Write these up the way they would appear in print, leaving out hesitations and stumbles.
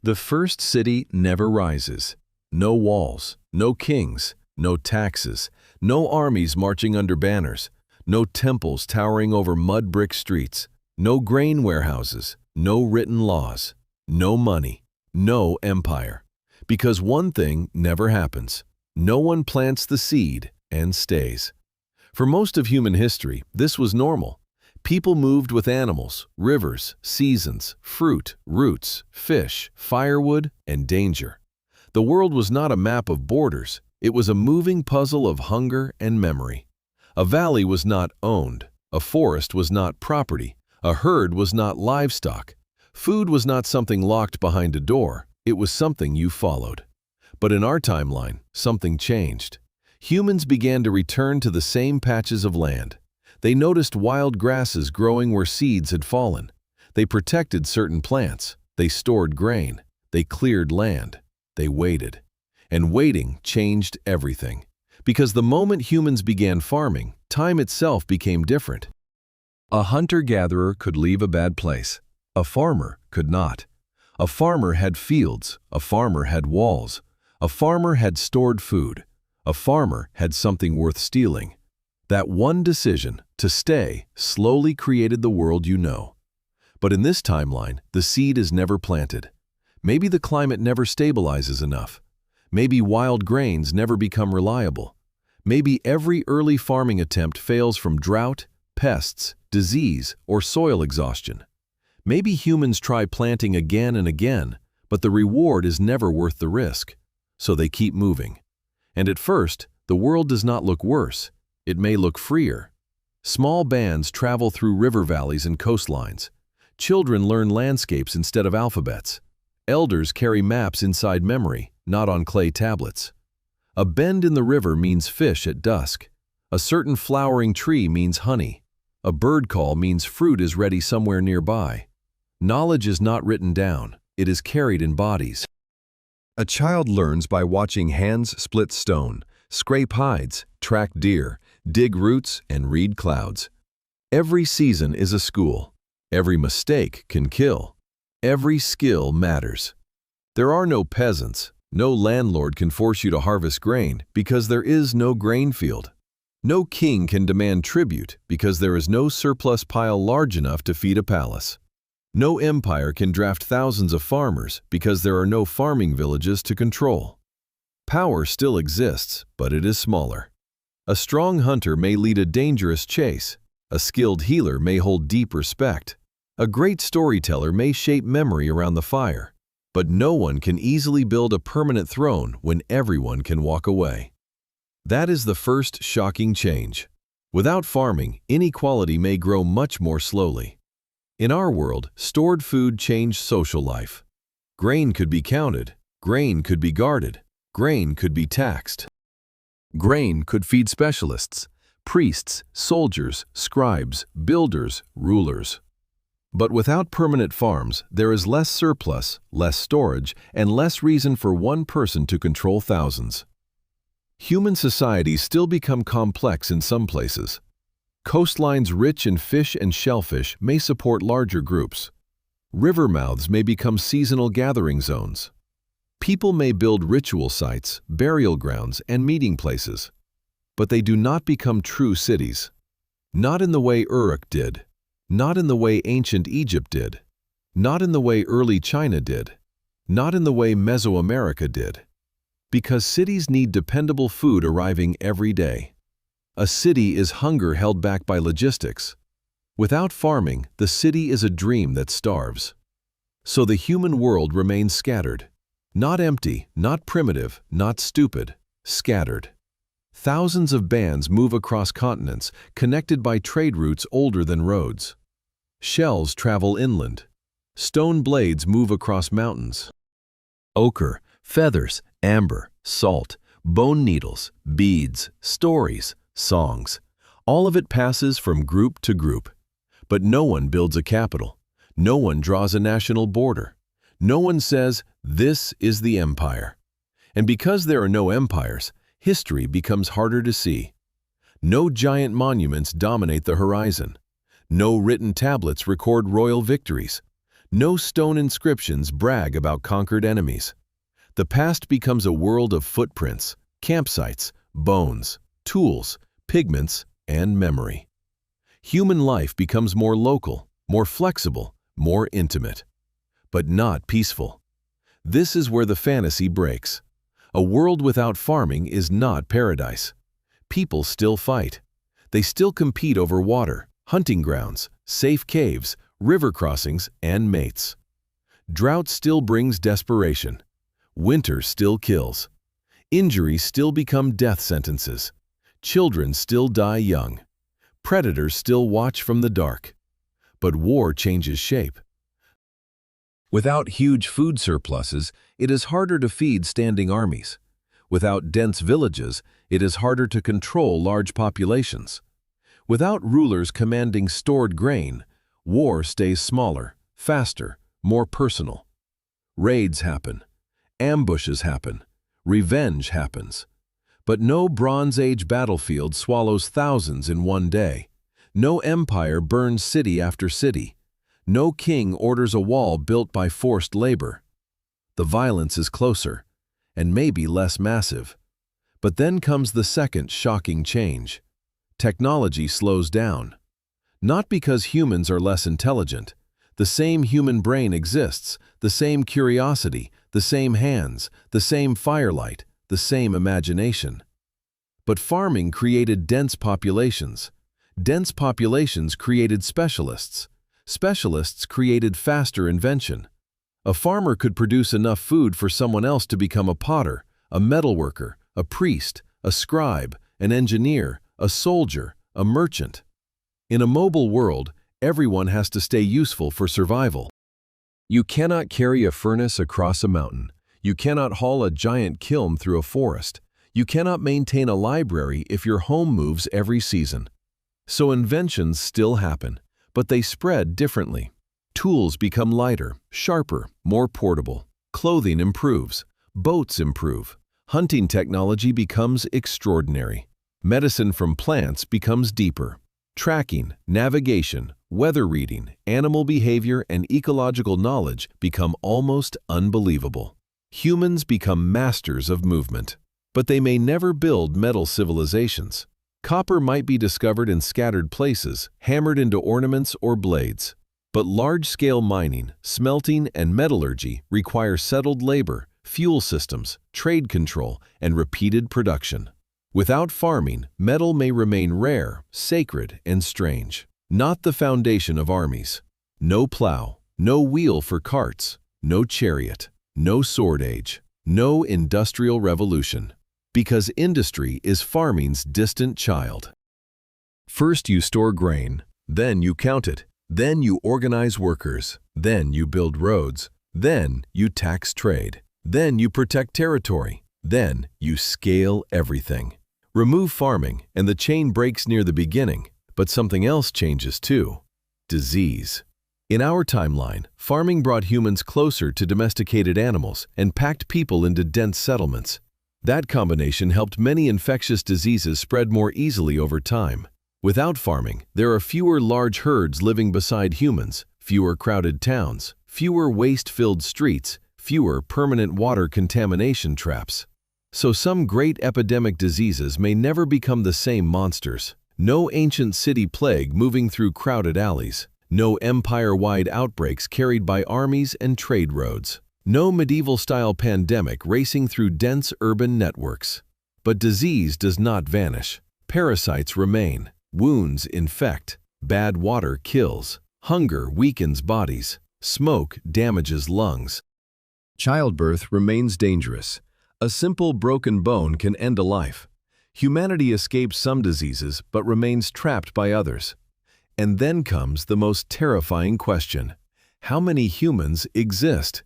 The first city never rises. No walls, no kings, no taxes, no armies marching under banners, no temples towering over mud brick streets, no grain warehouses, no written laws, no money, no empire. Because one thing never happens. No one plants the seed and stays. For most of human history, this was normal. People moved with animals, rivers, seasons, fruit, roots, fish, firewood, and danger. The world was not a map of borders. It was a moving puzzle of hunger and memory. A valley was not owned. A forest was not property. A herd was not livestock. Food was not something locked behind a door. It was something you followed. But in our timeline, something changed. Humans began to return to the same patches of land. They noticed wild grasses growing where seeds had fallen. They protected certain plants. They stored grain. They cleared land. They waited. And waiting changed everything. Because the moment humans began farming, time itself became different. A hunter-gatherer could leave a bad place. A farmer could not. A farmer had fields. A farmer had walls. A farmer had stored food. A farmer had something worth stealing. That one decision, to stay, slowly created the world you know. But in this timeline, the seed is never planted. Maybe the climate never stabilizes enough. Maybe wild grains never become reliable. Maybe every early farming attempt fails from drought, pests, disease, or soil exhaustion. Maybe humans try planting again and again, but the reward is never worth the risk. So they keep moving. And at first, the world does not look worse. It may look freer. Small bands travel through river valleys and coastlines. Children learn landscapes instead of alphabets. Elders carry maps inside memory, not on clay tablets. A bend in the river means fish at dusk. A certain flowering tree means honey. A bird call means fruit is ready somewhere nearby. Knowledge is not written down. It is carried in bodies. A child learns by watching hands split stone, scrape hides, track deer, dig roots, and read clouds. Every season is a school. Every mistake can kill. Every skill matters. There are no peasants. No landlord can force you to harvest grain because there is no grain field. No king can demand tribute because there is no surplus pile large enough to feed a palace. No empire can draft thousands of farmers because there are no farming villages to control. Power still exists, but it is smaller. A strong hunter may lead a dangerous chase. A skilled healer may hold deep respect. A great storyteller may shape memory around the fire. But no one can easily build a permanent throne when everyone can walk away. That is the first shocking change. Without farming, inequality may grow much more slowly. In our world, stored food changed social life. Grain could be counted. Grain could be guarded. Grain could be taxed. Grain could feed specialists, priests, soldiers, scribes, builders, rulers. But without permanent farms, there is less surplus, less storage, and less reason for one person to control thousands. Human societies still become complex in some places. Coastlines rich in fish and shellfish may support larger groups. River mouths may become seasonal gathering zones. People may build ritual sites, burial grounds, and meeting places. But they do not become true cities. Not in the way Uruk did. Not in the way ancient Egypt did. Not in the way early China did. Not in the way Mesoamerica did. Because cities need dependable food arriving every day. A city is hunger held back by logistics. Without farming, the city is a dream that starves. So the human world remains scattered. Not empty, not primitive, not stupid, scattered. Thousands of bands move across continents, connected by trade routes older than roads. Shells travel inland. Stone blades move across mountains. Ochre, feathers, amber, salt, bone needles, beads, stories, songs. All of it passes from group to group. But no one builds a capital. No one draws a national border. No one says, "This is the empire." And because there are no empires, history becomes harder to see. No giant monuments dominate the horizon. No written tablets record royal victories. No stone inscriptions brag about conquered enemies. The past becomes a world of footprints, campsites, bones, tools, pigments, and memory. Human life becomes more local, more flexible, more intimate, but not peaceful. This is where the fantasy breaks. A world without farming is not paradise. People still fight. They still compete over water, hunting grounds, safe caves, river crossings, and mates. Drought still brings desperation. Winter still kills. Injuries still become death sentences. Children still die young. Predators still watch from the dark. But war changes shape. Without huge food surpluses, it is harder to feed standing armies. Without dense villages, it is harder to control large populations. Without rulers commanding stored grain, war stays smaller, faster, more personal. Raids happen. Ambushes happen. Revenge happens. But no Bronze Age battlefield swallows thousands in one day. No empire burns city after city. No king orders a wall built by forced labor. The violence is closer, and maybe less massive. But then comes the second shocking change. Technology slows down. Not because humans are less intelligent. The same human brain exists, the same curiosity, the same hands, the same firelight, the same imagination. But farming created dense populations. Dense populations created specialists. Specialists created faster invention. A farmer could produce enough food for someone else to become a potter, a metalworker, a priest, a scribe, an engineer, a soldier, a merchant. In a mobile world, everyone has to stay useful for survival. You cannot carry a furnace across a mountain. You cannot haul a giant kiln through a forest. You cannot maintain a library if your home moves every season. So inventions still happen, but they spread differently. Tools become lighter, sharper, more portable. Clothing improves. Boats improve. Hunting technology becomes extraordinary. Medicine from plants becomes deeper. Tracking, navigation, weather reading, animal behavior, and ecological knowledge become almost unbelievable. Humans become masters of movement. But they may never build metal civilizations. Copper might be discovered in scattered places, hammered into ornaments or blades. But large-scale mining, smelting, and metallurgy require settled labor, fuel systems, trade control, and repeated production. Without farming, metal may remain rare, sacred, and strange. Not the foundation of armies. No plow, no wheel for carts, no chariot, no sword age, no industrial revolution. Because industry is farming's distant child. First you store grain, then you count it, then you organize workers, then you build roads, then you tax trade, then you protect territory, then you scale everything. Remove farming and the chain breaks near the beginning, but something else changes too: disease. In our timeline, farming brought humans closer to domesticated animals and packed people into dense settlements. That combination helped many infectious diseases spread more easily over time. Without farming, there are fewer large herds living beside humans, fewer crowded towns, fewer waste-filled streets, fewer permanent water contamination traps. So some great epidemic diseases may never become the same monsters. No ancient city plague moving through crowded alleys. No empire-wide outbreaks carried by armies and trade roads. No medieval-style pandemic racing through dense urban networks. But disease does not vanish. Parasites remain. Wounds infect. Bad water kills. Hunger weakens bodies. Smoke damages lungs. Childbirth remains dangerous. A simple broken bone can end a life. Humanity escapes some diseases but remains trapped by others. And then comes the most terrifying question: how many humans exist?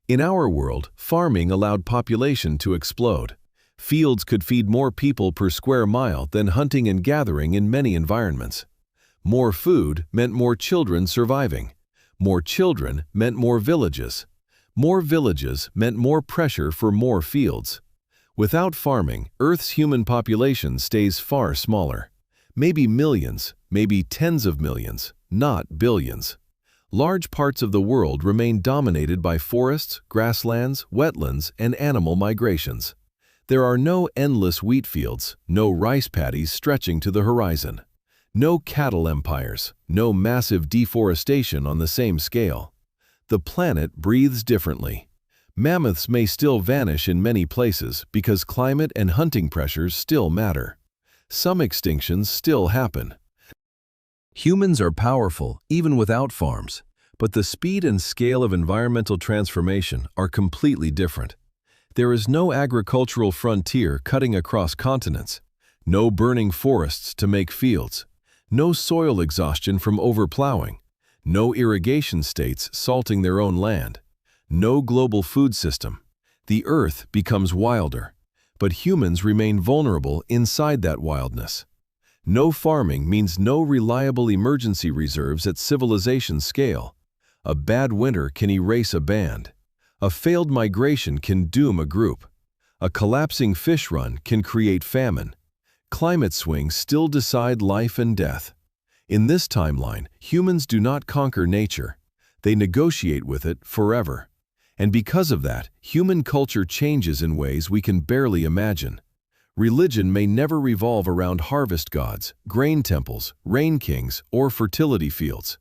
In our world, farming allowed population to explode. Fields could feed more people per square mile than hunting and gathering in many environments. More food meant more children surviving. More children meant more villages. More villages meant more pressure for more fields. Without farming, Earth's human population stays far smaller. Maybe millions, maybe tens of millions, not billions. Large parts of the world remain dominated by forests, grasslands, wetlands, and animal migrations. There are no endless wheat fields, no rice paddies stretching to the horizon, no cattle empires, no massive deforestation on the same scale. The planet breathes differently. Mammoths may still vanish in many places because climate and hunting pressures still matter. Some extinctions still happen. Humans are powerful even without farms, but the speed and scale of environmental transformation are completely different. There is no agricultural frontier cutting across continents, no burning forests to make fields, no soil exhaustion from overplowing, no irrigation states salting their own land, no global food system. The earth becomes wilder, but humans remain vulnerable inside that wildness. No farming means no reliable emergency reserves at civilization scale. A bad winter can erase a band. A failed migration can doom a group. A collapsing fish run can create famine. Climate swings still decide life and death. In this timeline, humans do not conquer nature. They negotiate with it forever. And because of that, human culture changes in ways we can barely imagine. Religion may never revolve around harvest gods, grain temples, rain kings, or fertility fields.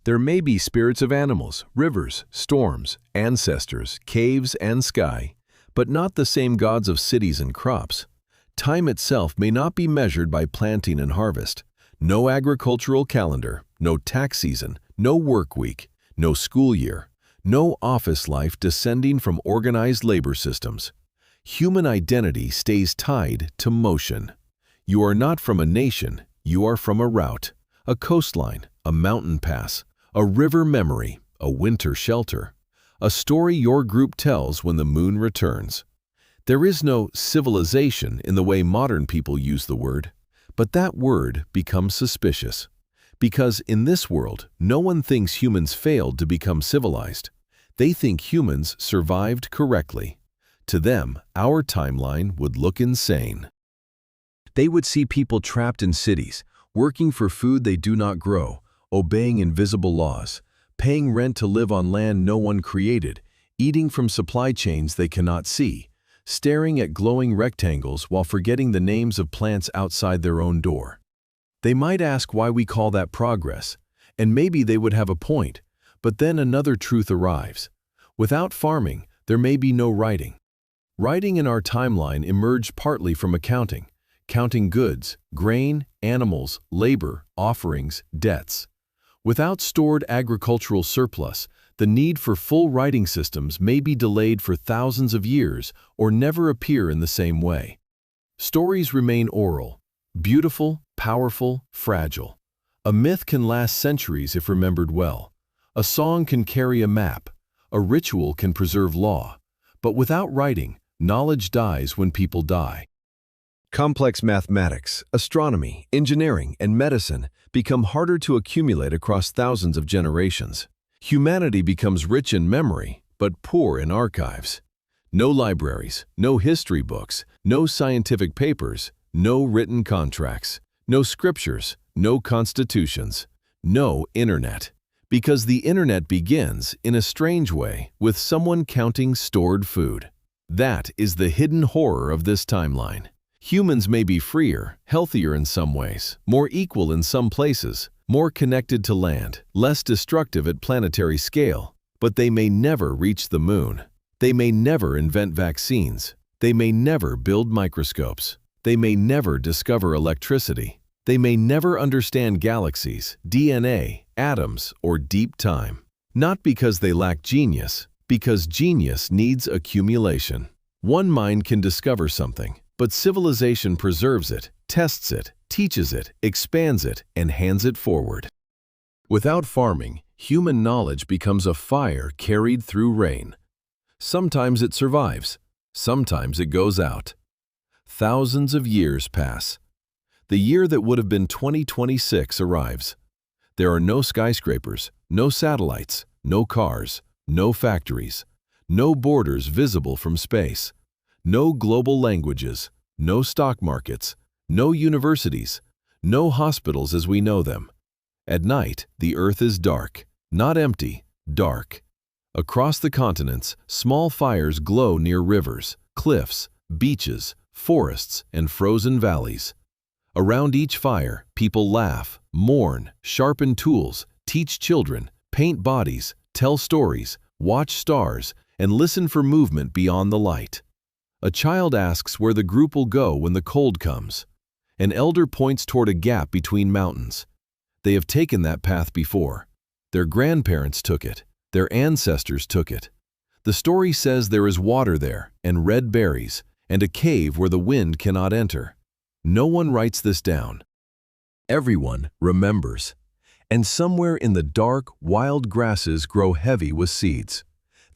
There may be spirits of animals, rivers, storms, ancestors, caves, and sky, but not the same gods of cities and crops. Time itself may not be measured by planting and harvest. No agricultural calendar, no tax season, no work week, no school year, no office life descending from organized labor systems. Human identity stays tied to motion. You are not from a nation, you are from a route, a coastline, a mountain pass, a river memory, a winter shelter, a story your group tells when the moon returns. There is no civilization in the way modern people use the word, but that word becomes suspicious. Because in this world, no one thinks humans failed to become civilized. They think humans survived correctly. To them, our timeline would look insane. They would see people trapped in cities, working for food they do not grow, obeying invisible laws, paying rent to live on land no one created, eating from supply chains they cannot see, staring at glowing rectangles while forgetting the names of plants outside their own door. They might ask why we call that progress, and maybe they would have a point, but then another truth arrives. Without farming, there may be no writing. Writing in our timeline emerged partly from accounting, counting goods, grain, animals, labor, offerings, debts. Without stored agricultural surplus, the need for full writing systems may be delayed for thousands of years or never appear in the same way. Stories remain oral, beautiful, powerful, fragile. A myth can last centuries if remembered well. A song can carry a map. A ritual can preserve law. But without writing, knowledge dies when people die. Complex mathematics, astronomy, engineering, and medicine become harder to accumulate across thousands of generations. Humanity becomes rich in memory, but poor in archives. No libraries, no history books, no scientific papers, no written contracts, no scriptures, no constitutions, no internet. Because the internet begins, in a strange way, with someone counting stored food. That is the hidden horror of this timeline. Humans may be freer, healthier in some ways, more equal in some places, more connected to land, less destructive at planetary scale, but they may never reach the moon. They may never invent vaccines. They may never build microscopes. They may never discover electricity. They may never understand galaxies, DNA, atoms, or deep time. Not because they lack genius, because genius needs accumulation. One mind can discover something, but civilization preserves it, tests it, teaches it, expands it, and hands it forward. Without farming, human knowledge becomes a fire carried through rain. Sometimes it survives, sometimes it goes out. Thousands of years pass. The year that would have been 2026 arrives. There are no skyscrapers, no satellites, no cars, no factories, no borders visible from space, no global languages, no stock markets, no universities, no hospitals as we know them. At night, the earth is dark. Not empty, dark. Across the continents, small fires glow near rivers, cliffs, beaches, forests, and frozen valleys. Around each fire, people laugh, mourn, sharpen tools, teach children, paint bodies, tell stories, watch stars, and listen for movement beyond the light. A child asks where the group will go when the cold comes. An elder points toward a gap between mountains. They have taken that path before. Their grandparents took it. Their ancestors took it. The story says there is water there, and red berries, and a cave where the wind cannot enter. No one writes this down. Everyone remembers. And somewhere in the dark, wild grasses grow heavy with seeds.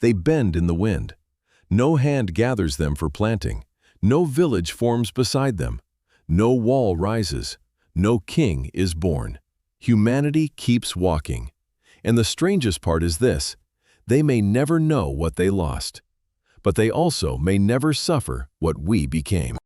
They bend in the wind. No hand gathers them for planting. No village forms beside them. No wall rises. No king is born. Humanity keeps walking. And the strangest part is this: they may never know what they lost, but they also may never suffer what we became.